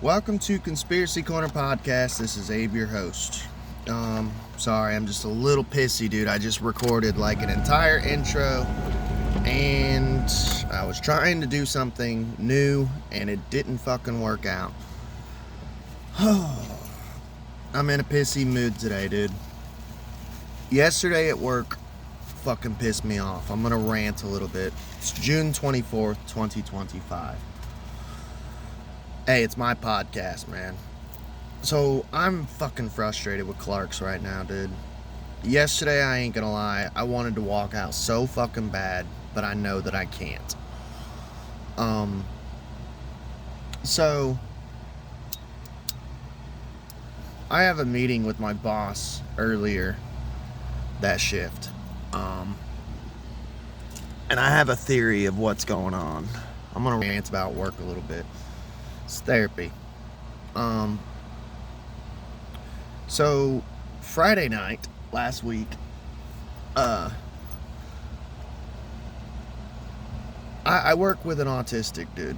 Welcome to Conspiracy Corner Podcast. This is Abe, your host. Sorry, I'm just a little pissy, dude. I just recorded like an entire intro and I was trying to do something new and it didn't fucking work out. I'm in a pissy mood today, dude. Yesterday at work fucking pissed me off. I'm gonna rant a little bit. It's June 24th, 2025. Hey, it's my podcast, man. So, I'm fucking frustrated with Clark's right now, dude. Yesterday, I ain't gonna lie, I wanted to walk out so fucking bad, but I know that I can't. So, I have a meeting with my boss earlier that shift. And I have a theory of what's going on. I'm gonna rant about work a little bit. It's therapy. So Friday night last week, I work with an autistic dude,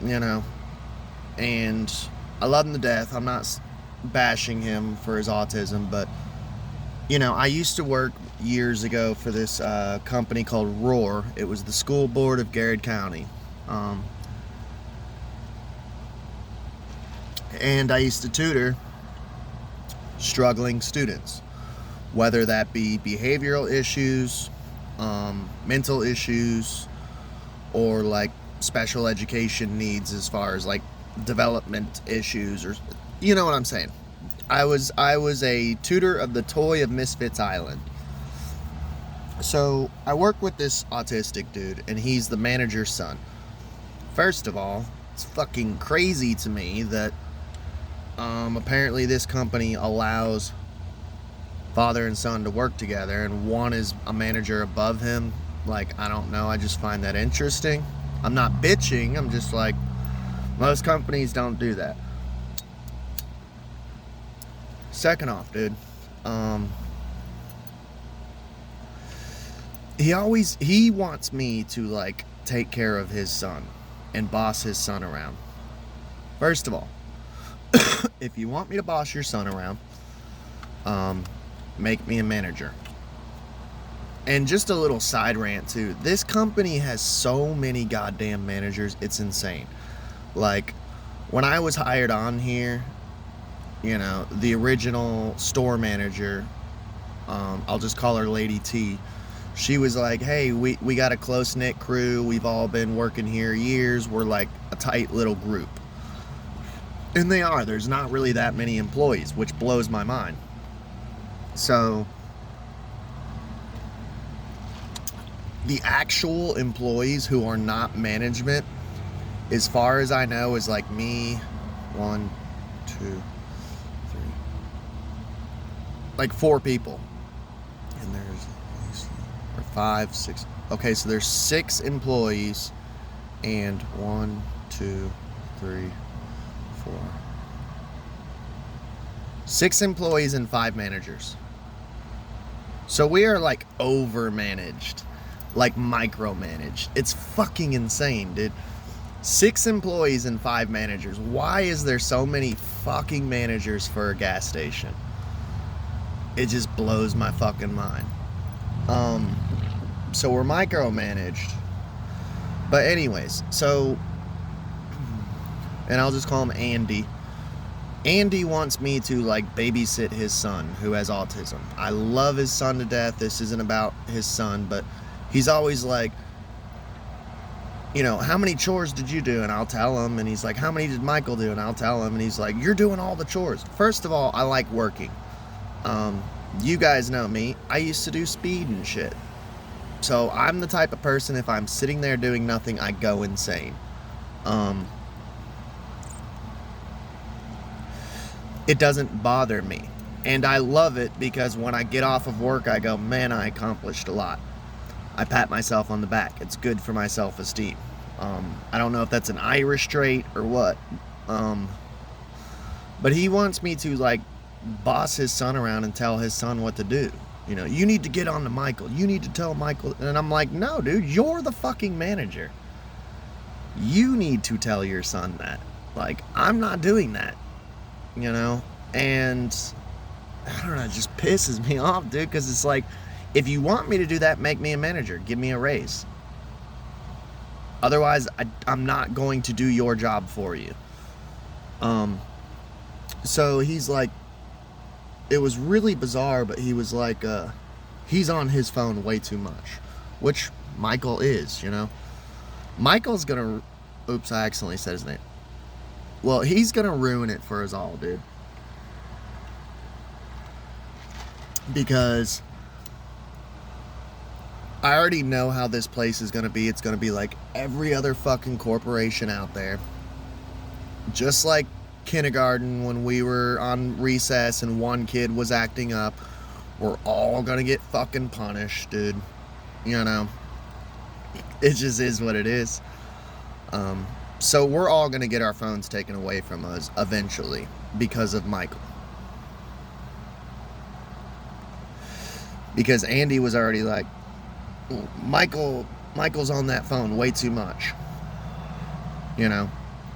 and I love him to death. I'm not bashing him for his autism, but I used to work years ago for this company called Roar. It was the school board of Garrett County. And I used to tutor struggling students, whether that be behavioral issues, mental issues, or like special education needs as far as like development issues, or you know what I'm saying. I was a tutor of the Toy of Misfits Island. So I work with this autistic dude, and he's the manager's son. First of all, it's fucking crazy to me that apparently this company allows father and son to work together, and one is a manager above him. Like, I don't know, I just find that interesting. I'm not bitching, I'm just like, most companies don't do that. Second off, dude, he wants me to like take care of his son and boss his son around. First of all, if you want me to boss your son around, make me a manager. And just a little side rant too. This company has so many goddamn managers, it's insane. Like, when I was hired on here, the original store manager, I'll just call her Lady T. She was like, hey, we got a close-knit crew. We've all been working here years. We're like a tight little group. And they are. There's not really that many employees, which blows my mind. So, the actual employees who are not management, as far as I know, is like me, 1, 2, 3, like 4 people. And there's 5, 6. Okay, so there's 6 employees and 1, 2, 3, 4. 6 employees and 5 managers. So we are like overmanaged, like micromanaged. It's fucking insane, dude. 6 employees and 5 managers. Why is there so many fucking managers for a gas station? It just blows my fucking mind. So we're micromanaged. But anyways, and I'll just call him Andy. Andy wants me to like babysit his son who has autism. I love his son to death. This isn't about his son, but he's always like, how many chores did you do? And I'll tell him. And he's like, how many did Michael do? And I'll tell him. And he's like, you're doing all the chores. First of all, I like working. You guys know me. I used to do speed and shit. So I'm the type of person, if I'm sitting there doing nothing, I go insane. It doesn't bother me. And I love it because when I get off of work, I go, man, I accomplished a lot. I pat myself on the back. It's good for my self-esteem. I don't know if that's an Irish trait or what. But he wants me to like boss his son around and tell his son what to do. You need to get on to Michael. You need to tell Michael. And I'm like, no, dude, you're the fucking manager. You need to tell your son that. Like, I'm not doing that, you know? And I don't know, it just pisses me off, dude, because it's like, if you want me to do that, make me a manager. Give me a raise. Otherwise, I'm not going to do your job for you. So he's like, it was really bizarre, but he was like, he's on his phone way too much, which Michael is, you know? Michael's gonna, oops, I accidentally said his name. Well, he's gonna ruin it for us all, dude. Because I already know how this place is gonna be. It's gonna be like every other fucking corporation out there. Just like kindergarten when we were on recess and one kid was acting up. We're all gonna get fucking punished, dude. You know? It just is what it is. So we're all gonna get our phones taken away from us eventually because of Michael. Because Andy was already like, Michael's on that phone way too much. You know?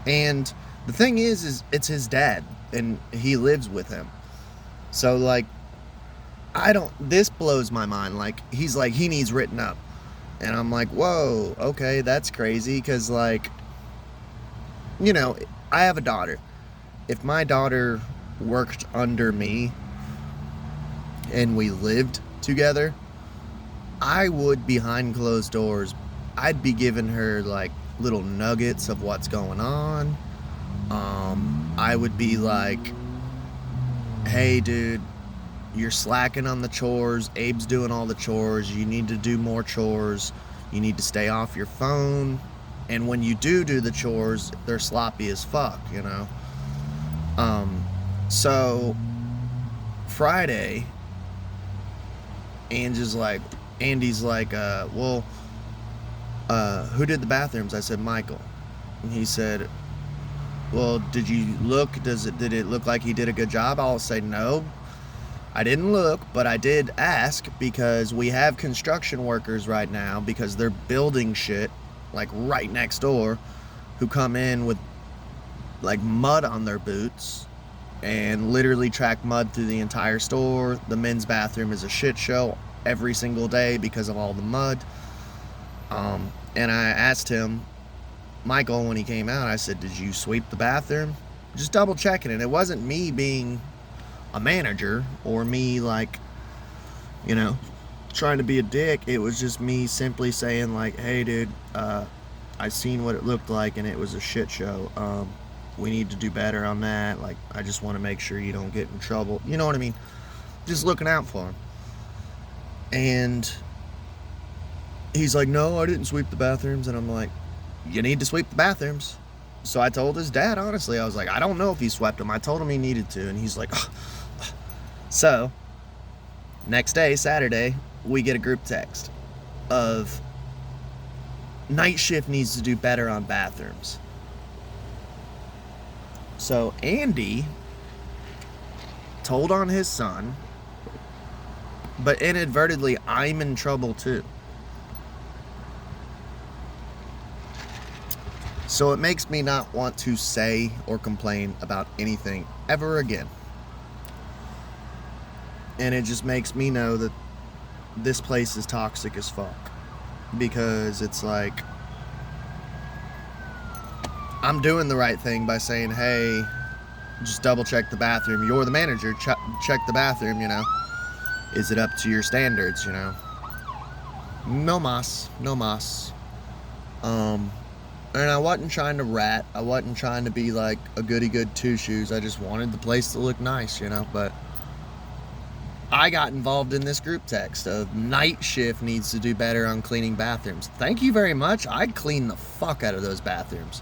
And the thing is it's his dad, and he lives with him. So, like, this blows my mind. Like, he's like, he needs written up. And I'm like, whoa, okay, that's crazy, because, like, you know, I have a daughter. If my daughter worked under me and we lived together, I would, behind closed doors, I'd be giving her, like, little nuggets of what's going on. I would be like, hey, dude, you're slacking on the chores. Abe's doing all the chores. You need to do more chores. You need to stay off your phone. And when you do the chores, they're sloppy as fuck, you know? So Friday, Andy's like, well, who did the bathrooms? I said, Michael. And he said, well, did you look? Did it look like he did a good job? I'll say no. I didn't look, but I did ask, because we have construction workers right now, because they're building shit, like, right next door, who come in with, like, mud on their boots and literally track mud through the entire store. The men's bathroom is a shit show every single day because of all the mud. And I asked him, Michael, when he came out, I said, did you sweep the bathroom? Just double checking it. It wasn't me being a manager or me, like, you know, trying to be a dick. It was just me simply saying, like, hey, dude, I seen what it looked like and it was a shit show. We need to do better on that. Like, I just want to make sure you don't get in trouble. You know what I mean? Just looking out for him. And he's like, no, I didn't sweep the bathrooms. And I'm like, you need to sweep the bathrooms. So I told his dad, honestly, I was like, I don't know if he swept them. I told him he needed to. And he's like, oh. So next day, Saturday, we get a group text of night shift needs to do better on bathrooms. So Andy told on his son, but inadvertently, I'm in trouble too. So it makes me not want to say or complain about anything ever again. And it just makes me know that this place is toxic as fuck. Because it's like, I'm doing the right thing by saying, hey, just double check the bathroom. You're the manager, check the bathroom, you know. Is it up to your standards, you know? No mas. And I wasn't trying to rat. I wasn't trying to be like a goody good two shoes. I just wanted the place to look nice, you know. But I got involved in this group text of night shift needs to do better on cleaning bathrooms. Thank you very much. I'd clean the fuck out of those bathrooms.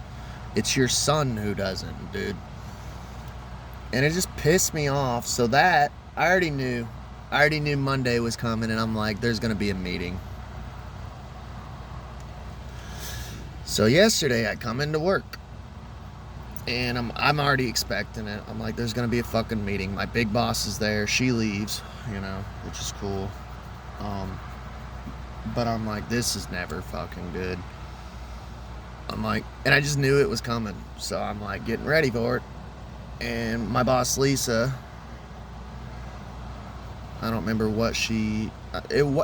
It's your son who doesn't, dude. And it just pissed me off. So that, I already knew Monday was coming, and I'm like, there's going to be a meeting. So yesterday I come into work and I'm already expecting it. I'm like, there's gonna be a fucking meeting. My big boss is there. She leaves, you know, which is cool. But I'm like, this is never fucking good. I'm like, and I just knew it was coming. So I'm like getting ready for it. And my boss, Lisa, I don't remember what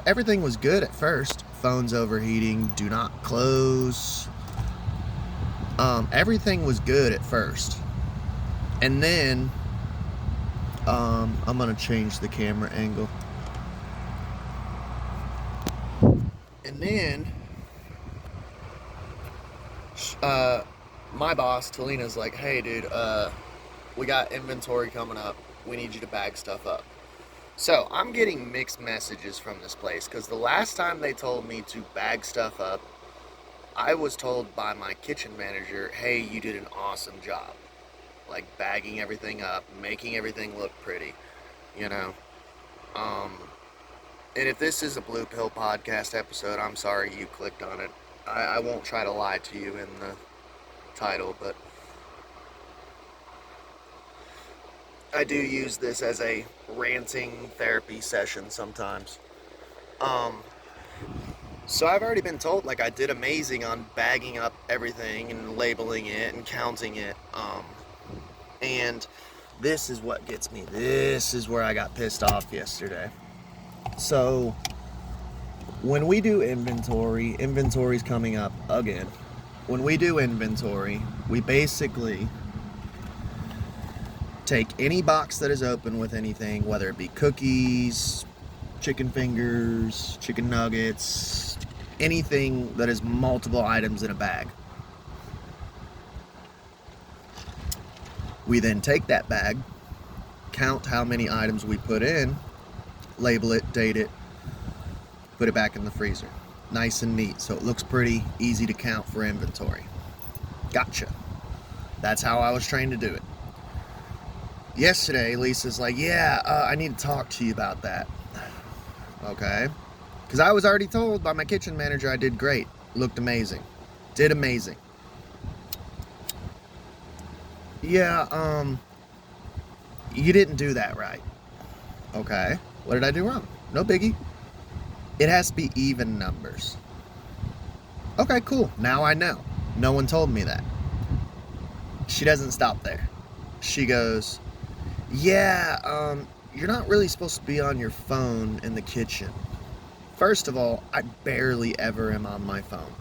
everything was good at first. Phone's overheating, do not close. Everything was good at first. And then, I'm going to change the camera angle. And then, my boss, Talina's like, hey dude, we got inventory coming up. We need you to bag stuff up. So I'm getting mixed messages from this place because the last time they told me to bag stuff up, I was told by my kitchen manager, hey, you did an awesome job. Like bagging everything up, making everything look pretty, you know. And if this is a Blue Pill podcast episode, I'm sorry you clicked on it. I won't try to lie to you in the title, but I do use this as a ranting therapy session sometimes. So I've already been told, like, I did amazing on bagging up everything and labeling it and counting it. And this is what gets me. This is where I got pissed off yesterday. So when we do inventory's coming up again. When we do inventory, we basically take any box that is open with anything, whether it be cookies, chicken fingers, chicken nuggets, anything that is multiple items in a bag. We then take that bag, count how many items we put in, label it, date it, put it back in the freezer. Nice and neat, so it looks pretty easy to count for inventory. Gotcha. That's how I was trained to do it. Yesterday, Lisa's like, yeah, I need to talk to you about that. Okay. Because I was already told by my kitchen manager I did great. Looked amazing. Did amazing. Yeah, you didn't do that right. Okay. What did I do wrong? No biggie. It has to be even numbers. Okay, cool. Now I know. No one told me that. She doesn't stop there. She goes, yeah, you're not really supposed to be on your phone in the kitchen. First of all, I barely ever am on my phone.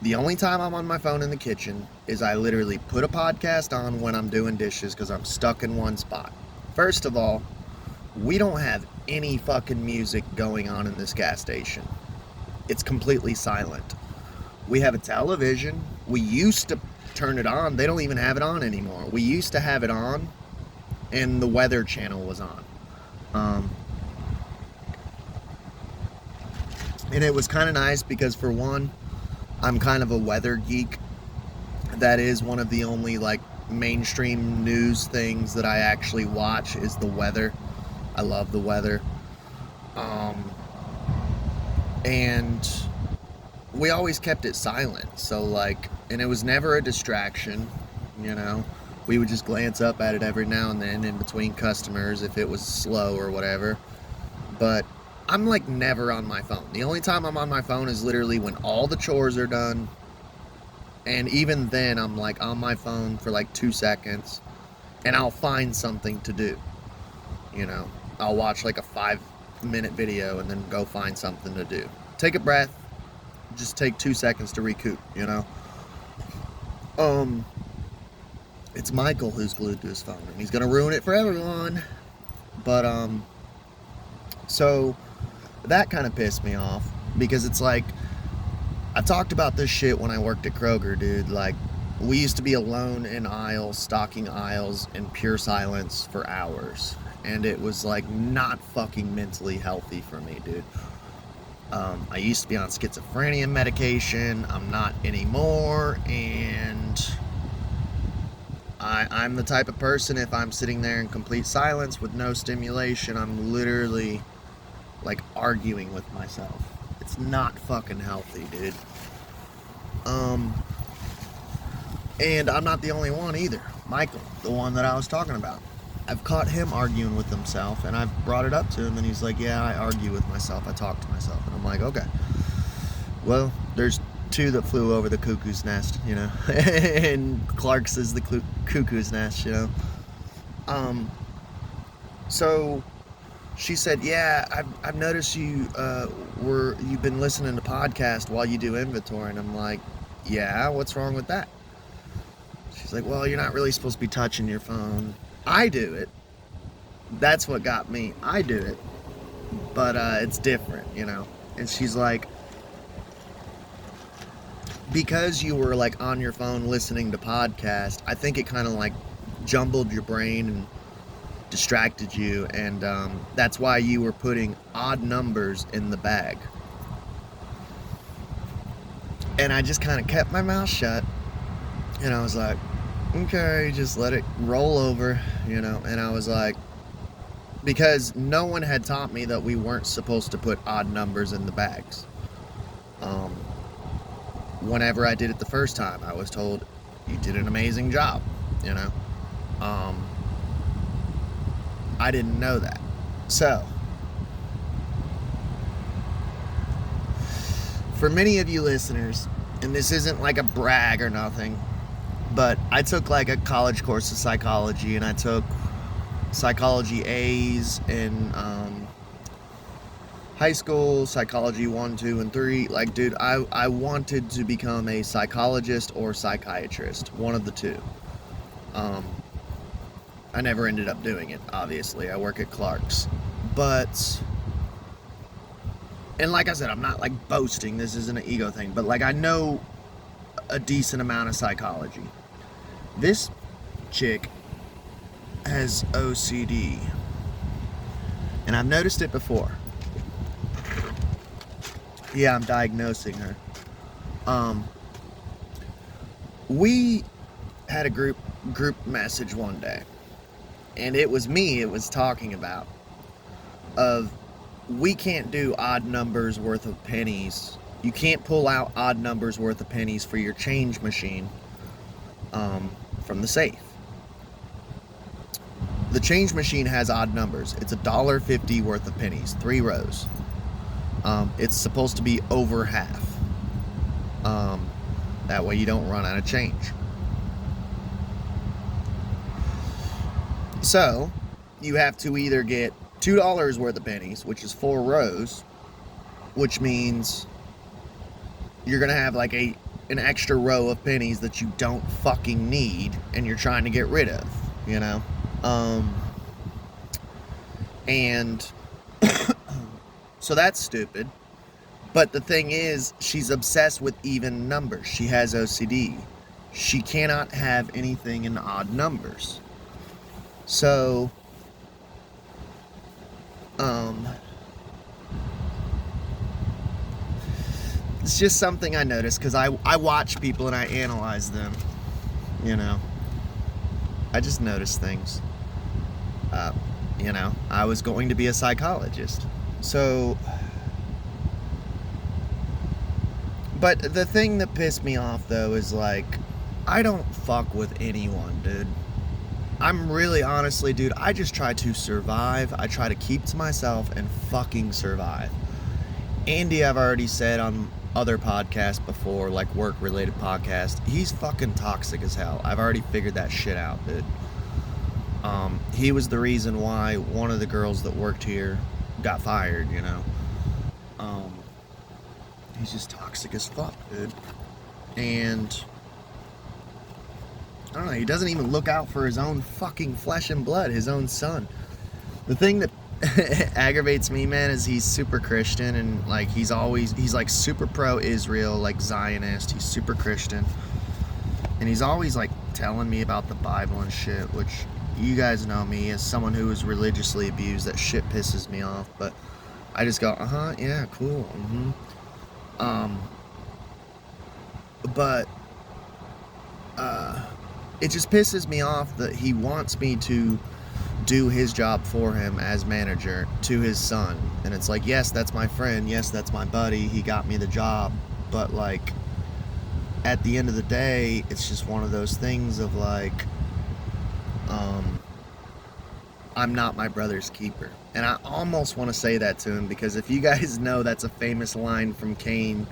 The only time I'm on my phone in the kitchen is I literally put a podcast on when I'm doing dishes because I'm stuck in one spot. First of all, we don't have any fucking music going on in this gas station. It's completely silent. We have a television. We used to turn it on. They don't even have it on anymore. We used to have it on, and the Weather Channel was on. And it was kind of nice because, for one, I'm kind of a weather geek. That is one of the only, like, mainstream news things that I actually watch is the weather. I love the weather. And we always kept it silent. So, like, and it was never a distraction, you know. We would just glance up at it every now and then in between customers if it was slow or whatever. But I'm, like, never on my phone. The only time I'm on my phone is literally when all the chores are done. And even then, I'm, like, on my phone for, like, 2 seconds. And I'll find something to do. You know, I'll watch, like, a 5-minute video and then go find something to do. Take a breath. Just take 2 seconds to recoup, you know. It's Michael who's glued to his phone. And he's going to ruin it for everyone. But, so that kind of pissed me off because it's like, I've talked about this shit when I worked at Kroger, dude. Like, we used to be alone in aisles, stocking aisles in pure silence for hours. And it was, like, not fucking mentally healthy for me, dude. I used to be on schizophrenia medication. I'm not anymore. And I'm the type of person, if I'm sitting there in complete silence with no stimulation, I'm literally, like, arguing with myself. It's not fucking healthy, dude. And I'm not the only one either. Michael, the one that I was talking about. I've caught him arguing with himself, and I've brought it up to him, and he's like, yeah, I argue with myself. I talk to myself. And I'm like, okay. Well, there's two that flew over the cuckoo's nest, you know, and Clark's is the cuckoo's nest, you know. So she said, yeah, I've noticed you've been listening to podcast while you do inventory. And I'm like, yeah, what's wrong with that? She's like, well, you're not really supposed to be touching your phone. I do it. That's what got me. I do it. But it's different, you know. And she's like, because you were like on your phone listening to podcast, I think it kind of like jumbled your brain and distracted you, and that's why you were putting odd numbers in the bag. And I just kind of kept my mouth shut, and I was like, okay, just let it roll over, you know. And I was like, because no one had taught me that we weren't supposed to put odd numbers in the bags. Whenever I did it the first time, I was told, you did an amazing job, you know. I didn't know that. So, for many of you listeners, and this isn't like a brag or nothing, but I took like a college course of psychology, and I took psychology A's in high school, psychology 1, 2, and 3. Like, dude, I wanted to become a psychologist or psychiatrist, one of the two. I never ended up doing it, obviously. I work at Clark's. But, and like I said, I'm not like boasting, this isn't an ego thing, but like I know a decent amount of psychology. This chick has OCD, and I've noticed it before. Yeah, I'm diagnosing her. We had a group message one day, and it was me it was talking about, of we can't do odd numbers worth of pennies. You can't pull out odd numbers worth of pennies for your change machine from the safe. The change machine has odd numbers. It's $1.50 worth of pennies, 3 rows. It's supposed to be over half. That way you don't run out of change. So, you have to either get $2 worth of pennies, which is 4 rows, which means you're going to have like an extra row of pennies that you don't fucking need and you're trying to get rid of, you know? And so that's stupid. But the thing is, she's obsessed with even numbers. She has OCD. She cannot have anything in odd numbers. So, it's just something I noticed, because I watch people and I analyze them, you know. I just notice things. You know, I was going to be a psychologist. So, but the thing that pissed me off, though, is like, I don't fuck with anyone, dude. I'm really, honestly, dude, I just try to survive. I try to keep to myself and fucking survive. Andy, I've already said on other podcasts before, like work-related podcasts, he's fucking toxic as hell. I've already figured that shit out, dude. He was the reason why one of the girls that worked here got fired, you know. He's just toxic as fuck, dude. And I don't know, he doesn't even look out for his own fucking flesh and blood, his own son. The thing that aggravates me, man, is he's super Christian, and like he's like super pro-Israel, like Zionist. He's super Christian, and he's always like telling me about the Bible and shit, which you guys know me as someone who is religiously abused. That shit pisses me off, but I just go, yeah, cool, but it just pisses me off that he wants me to do his job for him as manager to his son. And it's like, yes, that's my friend, yes, that's my buddy, he got me the job, but like at the end of the day, it's just one of those things of like, I'm not my brother's keeper. And I almost want to say that to him, because if you guys know, that's a famous line from Cain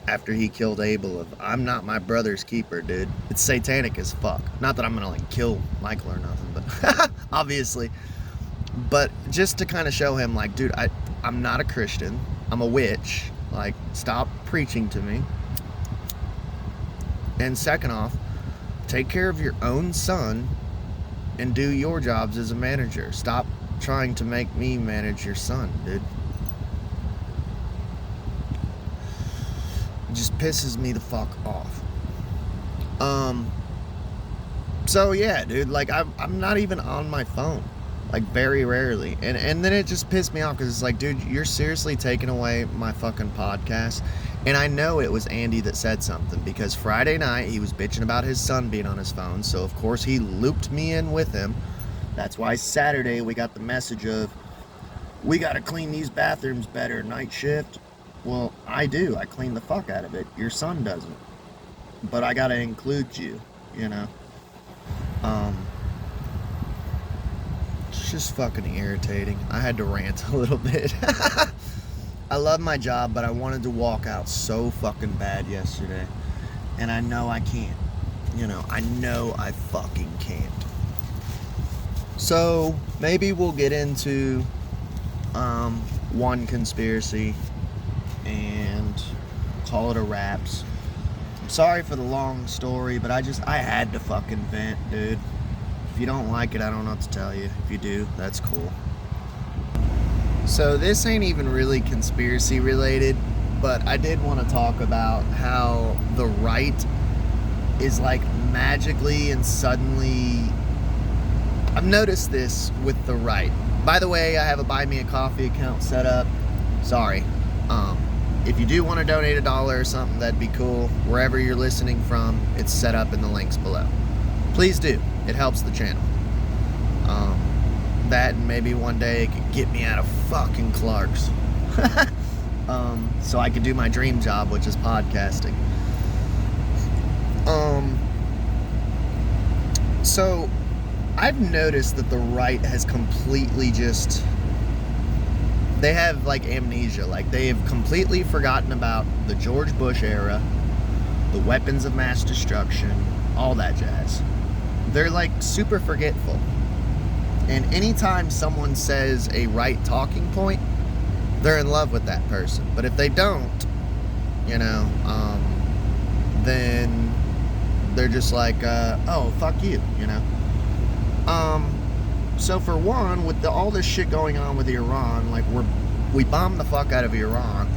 after he killed Abel of, I'm not my brother's keeper, dude. It's satanic as fuck. Not that I'm gonna like kill Michael or nothing, but obviously. But just to kind of show him, like, dude, I'm not a Christian. I'm a witch. Like, stop preaching to me. And second off, take care of your own son and do your jobs as a manager. Stop trying to make me manage your son, dude. It just pisses me the fuck off. So yeah, dude, like, I'm not even on my phone. Like, very rarely. And then it just pissed me off because it's like, dude, you're seriously taking away my fucking podcast. And I know it was Andy that said something because Friday night he was bitching about his son being on his phone. So, of course, he looped me in with him. That's why Saturday we got the message of, we got to clean these bathrooms better, night shift. Well, I do. I clean the fuck out of it. Your son doesn't. But I got to include you, you know. It's just fucking irritating. I had to rant a little bit. I love my job, but I wanted to walk out so fucking bad yesterday. And I know I can't. You know, I know I fucking can't. So, maybe we'll get into one conspiracy and call it a wraps. I'm sorry for the long story, but I had to fucking vent, dude. If you don't like it, I don't know what to tell you. If you do, that's cool. So this ain't even really conspiracy related, but I did want to talk about how the right is like magically and suddenly... I've noticed this with the right. By the way, I have a Buy Me a Coffee account set up. Sorry. If you do want to donate $1 or something, that'd be cool. Wherever you're listening from, it's set up in the links below. Please do. It helps the channel. That and maybe one day it could get me out of fucking Clark's. So I could do my dream job, which is podcasting. So I've noticed that the right has completely just... They have like amnesia. Like, they have completely forgotten about the George Bush era, the weapons of mass destruction, all that jazz. They're like super forgetful. And anytime someone says a right talking point, they're in love with that person. But if they don't, you know, then they're just like, oh, fuck you, you know. So for one, with all this shit going on with Iran, like, we bombed the fuck out of Iran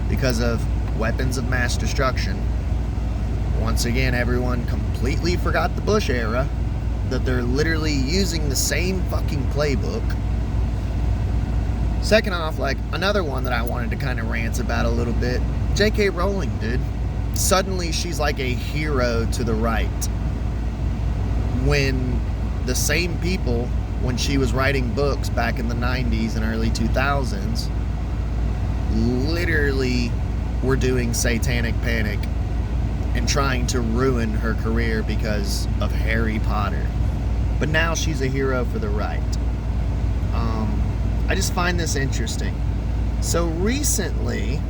because of weapons of mass destruction. Once again, everyone completely forgot the Bush era, that they're literally using the same fucking playbook. Second off, like, another one that I wanted to kind of rant about a little bit, J.K. Rowling, dude. Suddenly she's like a hero to the right. When the same people, when she was writing books back in the 90s and early 2000s, literally were doing satanic panic and trying to ruin her career because of Harry Potter. But now she's a hero for the right. I just find this interesting. So recently,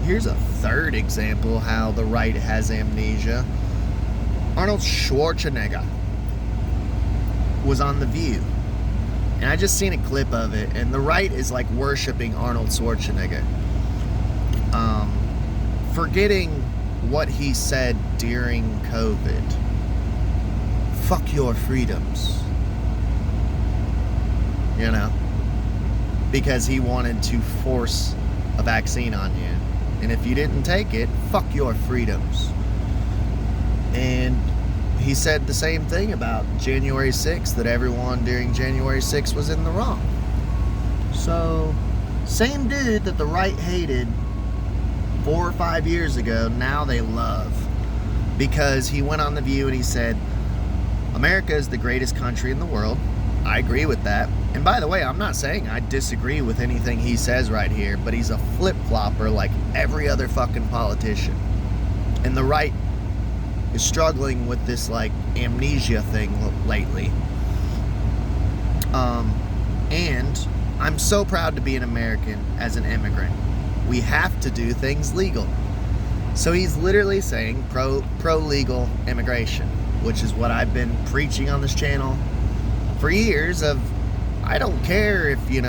here's a third example how the right has amnesia. Arnold Schwarzenegger was on The View. And I just seen a clip of it, and the right is like worshiping Arnold Schwarzenegger. Forgetting what he said during COVID. Fuck your freedoms. You know? Because he wanted to force a vaccine on you. And if you didn't take it, fuck your freedoms. And he said the same thing about January 6th, that everyone during January 6th was in the wrong. So, same dude that the right hated 4 or 5 years ago, now they love. Because he went on The View and he said, America is the greatest country in the world. I agree with that. And by the way, I'm not saying I disagree with anything he says right here, but he's a flip-flopper like every other fucking politician. And the right is struggling with this, like, amnesia thing lately. And I'm so proud to be an American as an immigrant. We have to do things legal. So he's literally saying pro legal immigration, which is what I've been preaching on this channel for years. Of I don't care if you're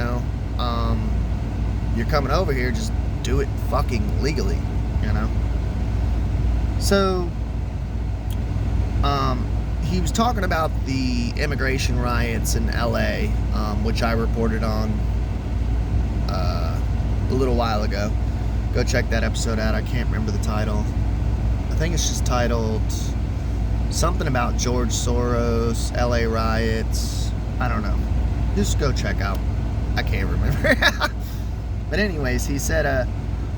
coming over here, just do it fucking legally, So he was talking about the immigration riots in LA, which I reported on a little while ago. Go check that episode out. I can't remember the title. I think it's just titled something about George Soros, LA riots. I don't know. Just go check out. I can't remember. But anyways, he said,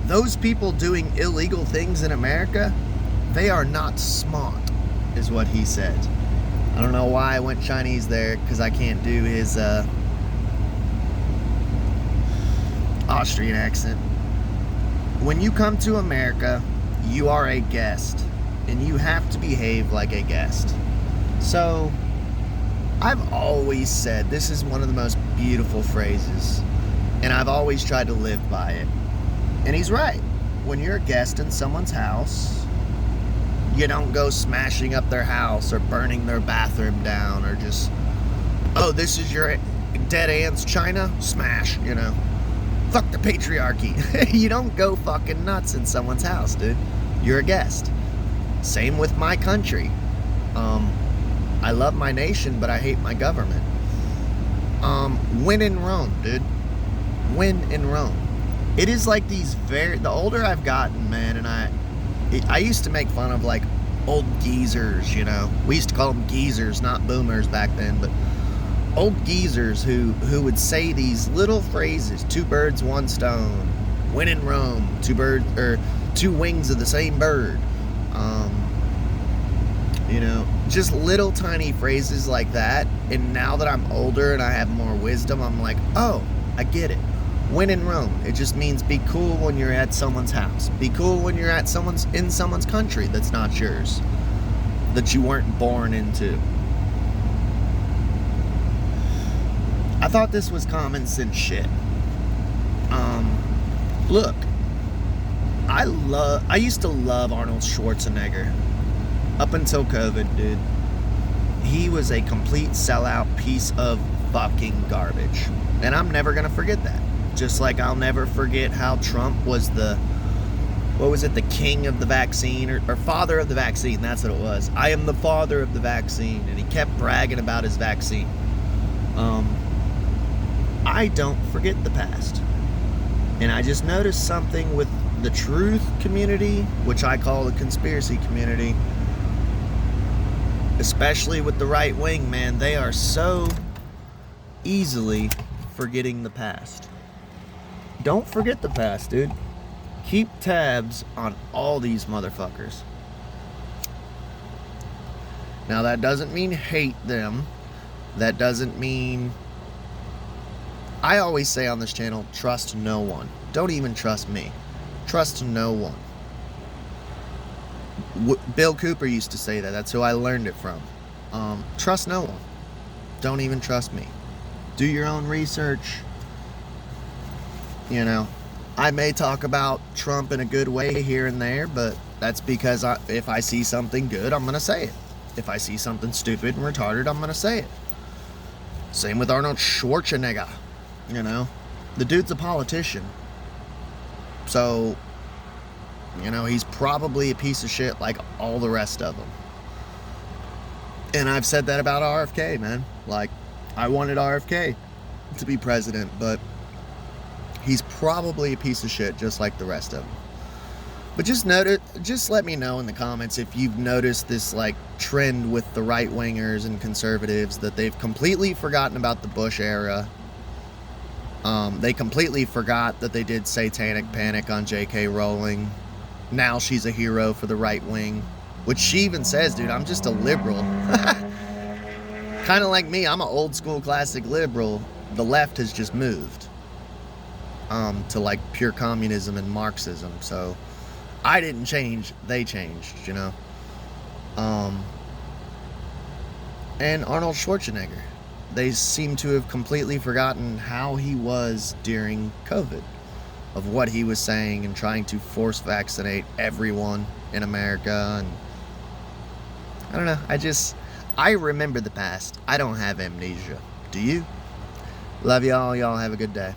those people doing illegal things in America, they are not smart, is what he said. I don't know why I went Chinese there, because I can't do his Austrian accent. When you come to America, you are a guest, and you have to behave like a guest. So, I've always said this is one of the most beautiful phrases, and I've always tried to live by it. And he's right. When you're a guest in someone's house, you don't go smashing up their house or burning their bathroom down or just, oh, this is your dead aunt's china? Smash, Fuck the patriarchy. You don't go fucking nuts in someone's house, dude. You're a guest. Same with my country. I love my nation, but I hate my government. When in Rome, dude. When in Rome. It is like the older I've gotten, man, and I used to make fun of like old geezers, We used to call them geezers, not boomers back then, but old geezers who would say these little phrases: two birds, one stone, when in Rome, two wings of the same bird. Just little tiny phrases like that. And now that I'm older and I have more wisdom, I'm like, oh, I get it. When in Rome, it just means be cool when you're at someone's house. Be cool when you're in someone's country that's not yours, that you weren't born into. I thought this was common sense shit. Look, I used to love Arnold Schwarzenegger up until COVID, dude. He was a complete sellout piece of fucking garbage, and I'm never gonna forget that. Just like I'll never forget how Trump was the king of the vaccine, or father of the vaccine. That's what it was. I am the father of the vaccine, and he kept bragging about his vaccine. I don't forget the past. And I just noticed something with the truth community, which I call the conspiracy community, especially with the right wing, man. They are so easily forgetting the past. Don't forget the past, dude. Keep tabs on all these motherfuckers. Now, that doesn't mean hate them. That doesn't mean... I always say on this channel, trust no one. Don't even trust me. Trust no one. Bill Cooper used to say that. That's who I learned it from. Trust no one. Don't even trust me. Do your own research. I may talk about Trump in a good way here and there, but that's because if I see something good, I'm going to say it. If I see something stupid and retarded, I'm going to say it. Same with Arnold Schwarzenegger. The dude's a politician. So, he's probably a piece of shit like all the rest of them. And I've said that about RFK, man. Like, I wanted RFK to be president, but he's probably a piece of shit just like the rest of them. But just let me know in the comments if you've noticed this like trend with the right-wingers and conservatives, that they've completely forgotten about the Bush era. They completely forgot that they did satanic panic on J.K. Rowling. Now she's a hero for the right wing, which she even says, dude, I'm just a liberal. Kind of like me, I'm an old school classic liberal. The left has just moved to like pure communism and Marxism. So I didn't change, they changed, And Arnold Schwarzenegger, they seem to have completely forgotten how he was during COVID. of what he was saying and trying to force vaccinate everyone in America. And I don't know. I remember the past. I don't have amnesia. Do you? Love y'all. Y'all have a good day.